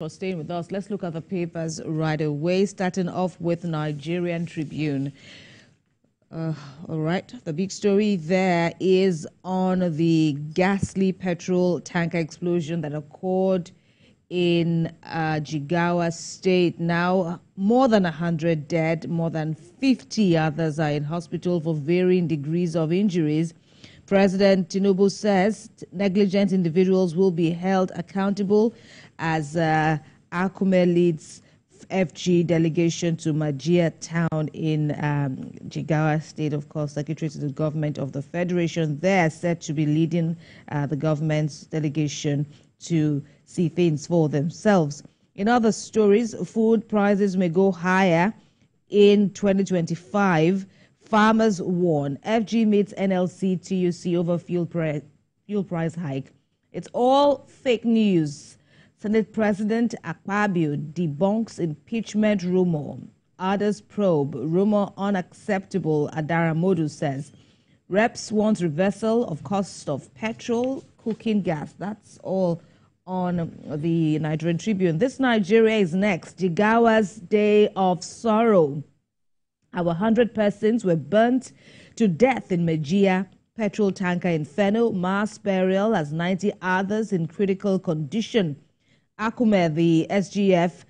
For staying with us, let's look at the papers right away, starting off with Nigerian Tribune. All right, the big story there is on the ghastly petrol tanker explosion that occurred in Jigawa State. Now, more than 100 dead, more than 50 others are in hospital for varying degrees of injuries. President Tinubu says negligent individuals will be held accountable as Akume leads FG delegation to Majia town in Jigawa State. Of course, Secretary to the Government of the Federation there said to be leading the government's delegation to see things for themselves. In other stories, food prices may go higher in 2025. Farmers warn. FG meets NLC TUC over fuel price hike. It's all fake news. Senate President Akpabio debunks impeachment rumor. Others probe. Rumor unacceptable, Adara Modu says. Reps want reversal of cost of petrol, cooking gas. That's all on the Nigerian Tribune. This Nigeria is next. Jigawa's day of sorrow. Our 100 persons were burnt to death in Majia petrol tanker inferno. Mass burial as 90 others in critical condition. Akume, the SGF,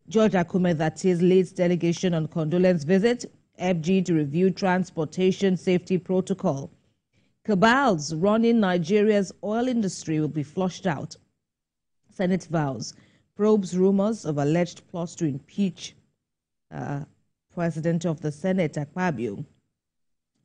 George Akume, that is, leads delegation on condolence visit. FG to review transportation safety protocol. Cabals running Nigeria's oil industry will be flushed out. Senate vows. Probes rumors of alleged plots to impeach President of the Senate, Akpabio.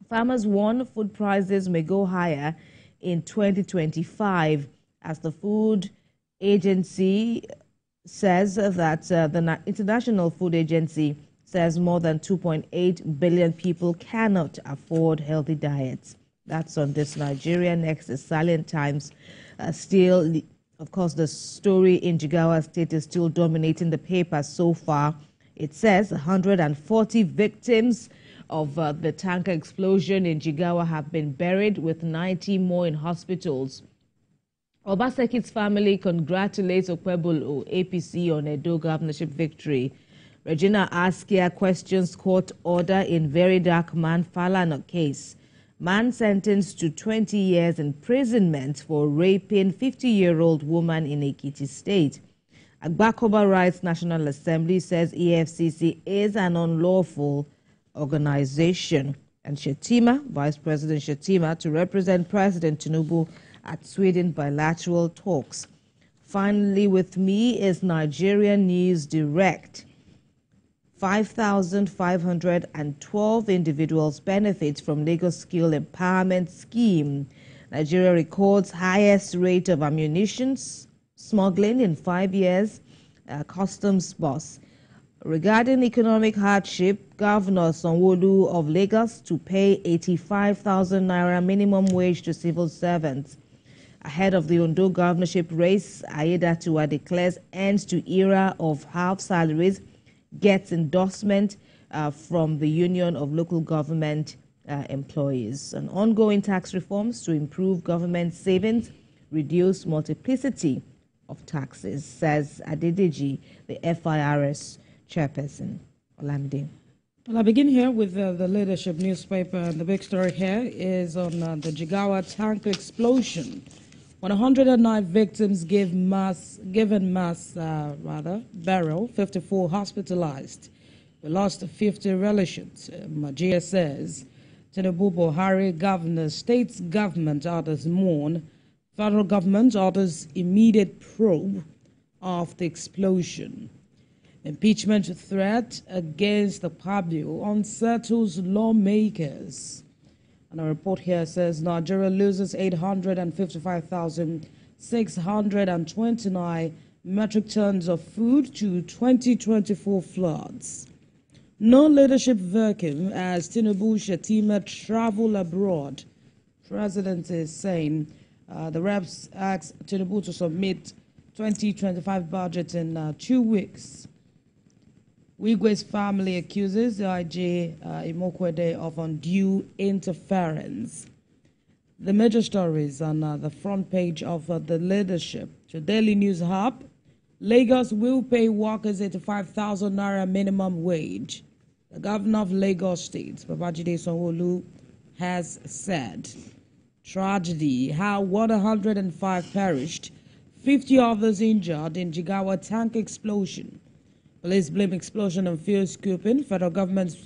Farmers warn food prices may go higher in 2025 as the Food Agency says that the International Food Agency says more than 2.8 billion people cannot afford healthy diets. That's on this Nigeria. Next is Salient Times. Still, of course, the story in Jigawa State is still dominating the paper so far. It says 140 victims of the tanker explosion in Jigawa have been buried, with 90 more in hospitals. Obaseki's family congratulates Okpebolo APC on Edo governorship victory. Regina Askia questions court order in very dark man Falana case. Man sentenced to 20 years imprisonment for raping 50-year-old woman in Ekiti State. Agbakoba Rights National Assembly says EFCC is an unlawful organization. And Shetima, Vice President Shetima, to represent President Tinubu at Sweden bilateral talks. Finally, with me is Nigerian News Direct. 5,512 individuals benefit from Lagos Skill Empowerment Scheme. Nigeria records highest rate of ammunition smuggling in 5 years. Customs boss. Regarding economic hardship, Governor Sanwo-Olu of Lagos to pay 85,000 naira minimum wage to civil servants. Ahead of the Ondo governorship race, Aiyedatiwa declares end to era of half salaries, gets endorsement from the Union of Local Government Employees. And ongoing tax reforms to improve government savings, reduce multiplicity of taxes, says Adedeji, the FIRS chairperson. Olamide. Well, I begin here with the leadership newspaper, and the big story here is on the Jigawa tanker explosion. 109 victims given mass burial, 54 hospitalized. We lost 50 relations. Majia says Tinubu Buhari governors, states government orders mourn. Federal government orders immediate probe of the explosion. Impeachment threat against the Akpabio unsettles lawmakers. And a report here says Nigeria loses 855,629 metric tons of food to 2024 floods. No leadership vacuum as Tinubu Shetima travel abroad. President is saying the reps asked Tinubu to submit 2025 budget in 2 weeks. Wigwe's family accuses IJ Imokwede of undue interference. The major stories on the front page of the leadership. The Daily News Hub, Lagos will pay workers 85,000 naira minimum wage. The governor of Lagos State, Babajide Sanwo-Olu, has said. Tragedy, how 105 perished, 50 others injured in Jigawa tank explosion. Police blame explosion on fuel scooping. Federal government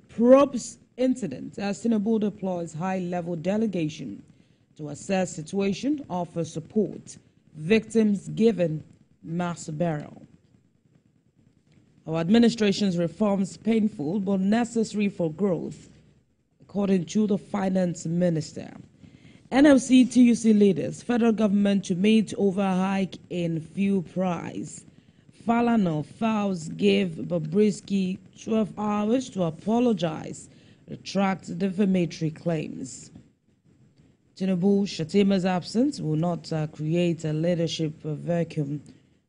probes incident as Tinubu deploys high-level delegation to assess situation, offer support. Victims given mass burial. Our administration's reforms painful but necessary for growth, according to the finance minister. NLC TUC leaders, federal government to meet over hike in fuel price. Falana files gave Bobrisky 12 hours to apologize, retract defamatory claims. Tinubu Shatima's absence will not create a leadership vacuum.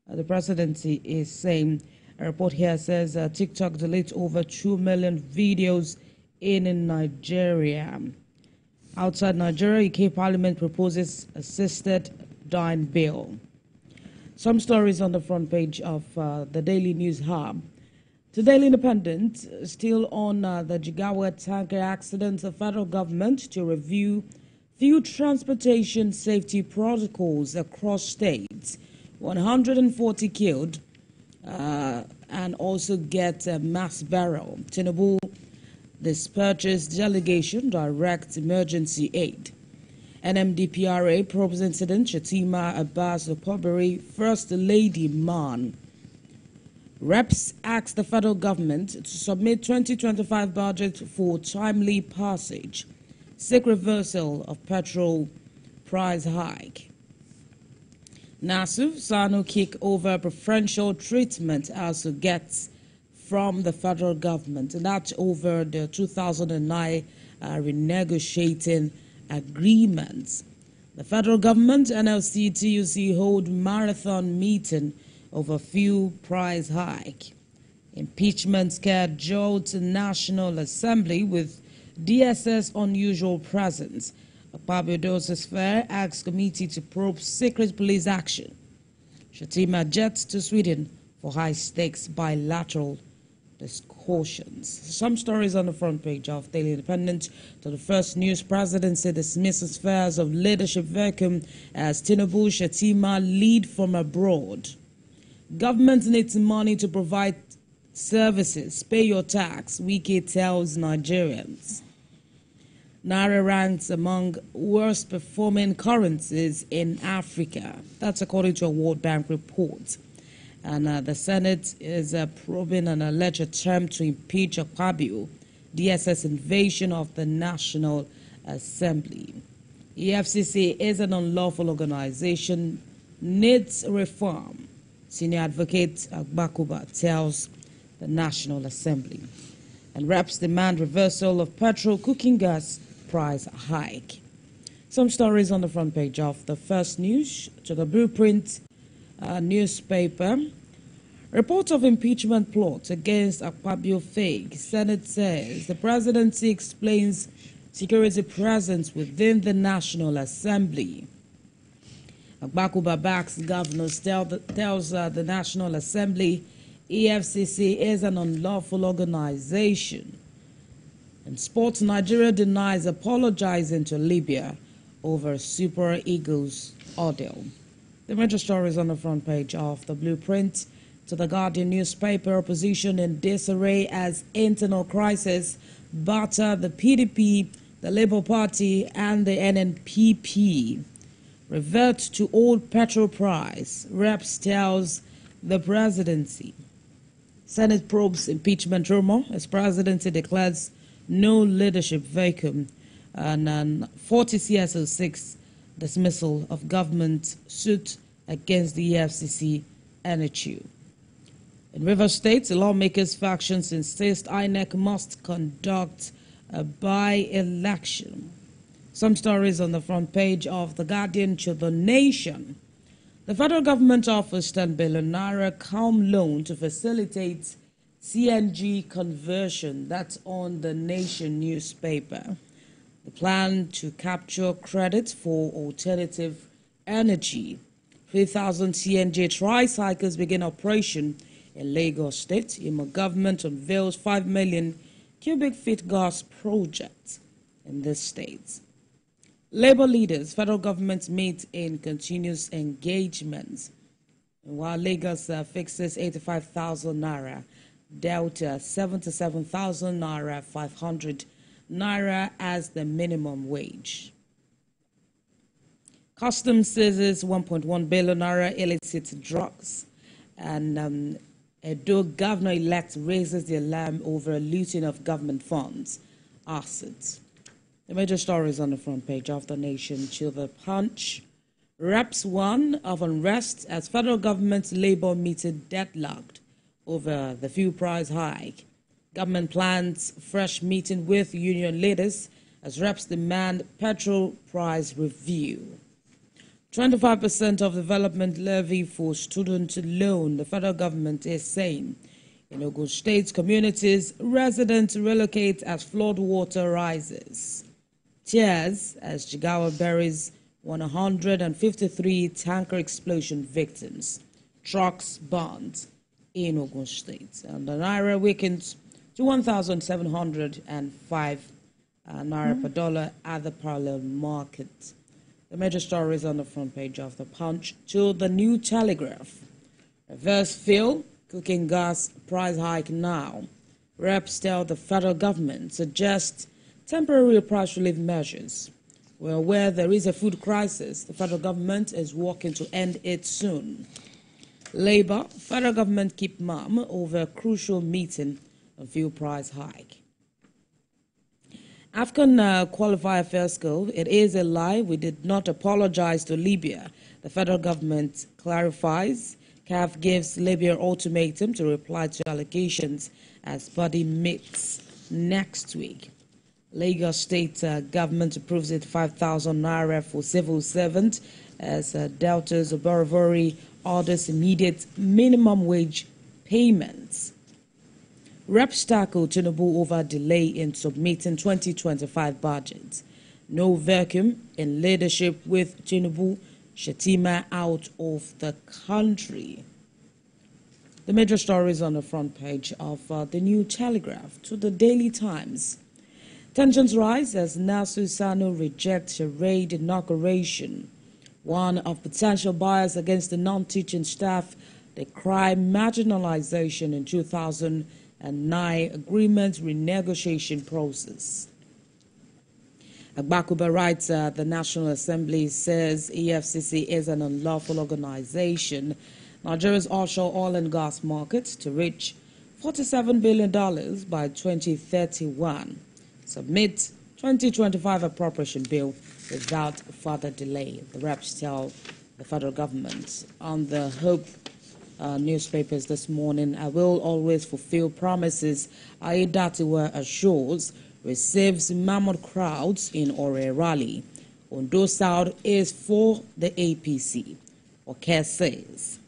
The presidency is saying. A report here says TikTok deletes over 2 million videos in Nigeria. Outside Nigeria, UK Parliament proposes assisted dying bill. Some stories on the front page of the Daily News Hub. The Daily Independent, still on the Jigawa tanker accident, the federal government to review fuel transportation safety protocols across states. 140 killed and also get a mass burial. Tinubu dispatches delegation directs emergency aid. NMDPRA probes incident. Shatima Abbas Opobere, First Lady Man. Reps ask the federal government to submit 2025 budget for timely passage. Seek reversal of petrol price hike. Nasu Sanu kick over preferential treatment also gets from the federal government, and that's over the 2009 renegotiating agreements. The federal government, NLC, TUC hold marathon meeting over fuel price hike. Impeachment scared jolt National Assembly with DSS unusual presence. Akpabio's fair asks committee to probe secret police action. Shatima jets to Sweden for high-stakes bilateral discussions. Some stories on the front page of Daily Independent. To the first news, presidency dismisses fears of leadership vacuum as Tinubu Shatima lead from abroad. Government needs money to provide services. Pay your tax, Wike tells Nigerians. Naira ranks among worst performing currencies in Africa. That's according to a World Bank report. And the Senate is probing an alleged attempt to impeach Akpabio, DSS invasion of the National Assembly. EFCC is an unlawful organization, needs reform. Senior advocate Agbakuba tells the National Assembly. And reps demand reversal of petrol cooking gas price hike. Some stories on the front page of the First News. To the Blueprint newspaper. Report of impeachment plot against Akpabio fake. Senate says the presidency explains security presence within the National Assembly. Agbakuba backs governors tells the National Assembly EFCC is an unlawful organization. In sports, Nigeria denies apologizing to Libya over Super Eagles ordeal. The major stories on the front page of the Blueprint. To the Guardian newspaper, opposition in disarray as internal crisis batter the PDP, the Labour Party, and the NNPP. Revert to old petrol price, Reps tells the presidency. Senate probes impeachment rumor as presidency declares no leadership vacuum, and 40 CSO6 dismissal of government suit against the EFCC NHU. In Rivers State, the lawmakers' factions insist INEC must conduct a by-election. Some stories on the front page of The Guardian. To the Nation. The federal government offers 10 billion naira calm loan to facilitate CNG conversion. That's on the Nation newspaper. The plan to capture credit for alternative energy. 3,000 CNG tricycles begin operation in Lagos State. Imo government unveils 5 million cubic feet gas project in this state. Labour leaders, federal government meet in continuous engagements. And while Lagos fixes 85,000 naira, Delta 77,000 naira, 500 naira as the minimum wage. Customs seizes 1.1 billion naira illicit drugs, and Edo governor-elect raises the alarm over looting of government funds, assets. The major stories on the front page of The Nation to The Punch. Reps one of unrest as federal government labor meeting deadlocked over the fuel price hike. Government plans fresh meeting with union leaders as reps demand petrol price review. 25% of development levy for student loan, the federal government is saying. In Ogun State communities, residents relocate as flood water rises. Tears as Jigawa buries 153 tanker explosion victims. Trucks burned in Ogun State. And the naira weakens to 1,705 naira per dollar at the parallel market. The major stories on the front page of The Punch to The New Telegraph. Reverse fuel, cooking gas price hike now. Reps tell the federal government suggest temporary price relief measures. We're aware there is a food crisis. The federal government is working to end it soon. Labour, federal government keep mum over crucial meeting on fuel price hike. African qualifier first goal, it is a lie. We did not apologize to Libya. The federal government clarifies. CAF gives Libya ultimatum to reply to allegations as body meets next week. Lagos State government approves it 5,000 naira for civil servant as Delta's Oborivori orders immediate minimum wage payments. Reps tackle Tinubu over delay in submitting 2025 budget. No vacuum in leadership with Tinubu, Shetima out of the country. The major stories on the front page of The New Telegraph to The Daily Times. Tensions rise as Nasu Sano rejects charade inauguration. One of potential buyers against the non-teaching staff, they cry marginalization in 2009 agreement renegotiation process. Agbakuba writes the National Assembly says EFCC is an unlawful organization. Nigeria's offshore oil and gas market to reach $47 billion by 2031. Submit 2025 appropriation bill without further delay. The reps tell the federal government. On the Hope newspapers this morning, I will always fulfill promises. Aiyedatiwa assures receives mammoth crowds in Ore rally. Ondo South is for the APC. Oke says.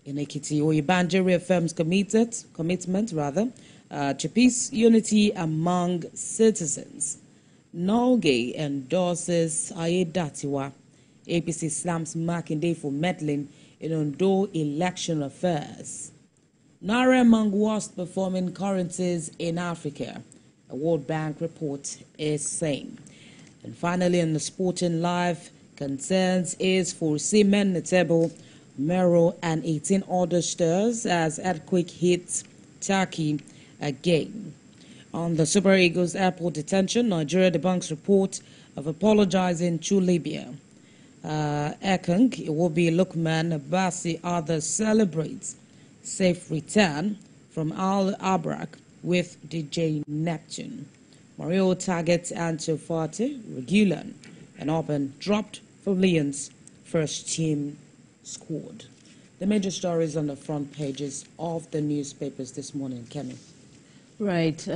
In Ekiti, Oyebanje reaffirms commitment to peace, unity among citizens. Nolge endorses Aiyedatiwa. APC slams Makinde for meddling in Ondo election affairs. Naira among worst performing currencies in Africa, a World Bank report is saying. And finally, in the sporting life, concerns is for Seamen Netebo, Mero, and 18 other stars as earthquake hits Turkey again. On the Super Eagles airport detention, Nigeria debunks report of apologizing to Libya. Ekong, Iwobi, Lukman, Abbasi, others celebrates safe return from Al Abrak with DJ Neptune. Mario targets Antofati, Regulan, and Auburn dropped for Lions first team squad. The major stories on the front pages of the newspapers this morning, Kemi. Right,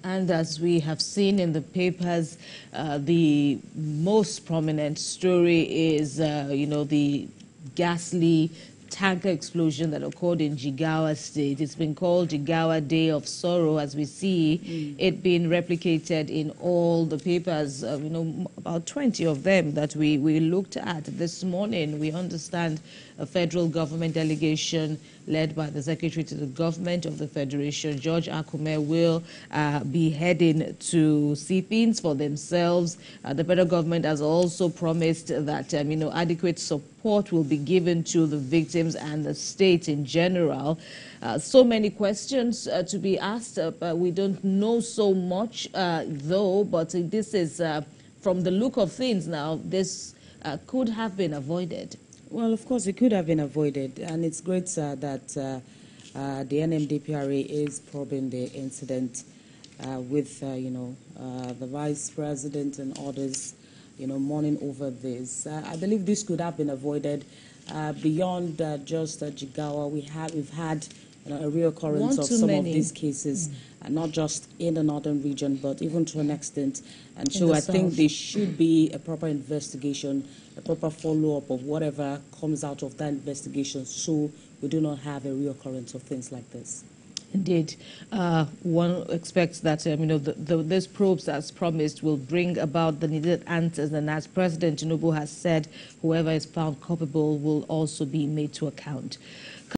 and as we have seen in the papers, the most prominent story is, the ghastly tanker explosion that occurred in Jigawa State. It's been called Jigawa Day of Sorrow, as we see it being replicated in all the papers, about 20 of them that we looked at this morning. We understand a federal government delegation led by the Secretary to the Government of the Federation, George Akume, will be heading to see things for themselves. The federal government has also promised that adequate support will be given to the victims and the state in general. So many questions to be asked, but we don't know so much, though. But this is, from the look of things now, this could have been avoided. Well, of course, it could have been avoided, and it's great that the NMDPRA is probing the incident with, the Vice President and others, mourning over this. I believe this could have been avoided beyond just Jigawa. We've had a reoccurrence of some of these cases, not just in the northern region, but even to an extent. And so I think there should be a proper investigation, a proper follow-up of whatever comes out of that investigation, so we do not have a reoccurrence of things like this. Indeed. One expects that, this probes, as promised, will bring about the needed answers. And as President Tinubu has said, whoever is found culpable will also be made to account.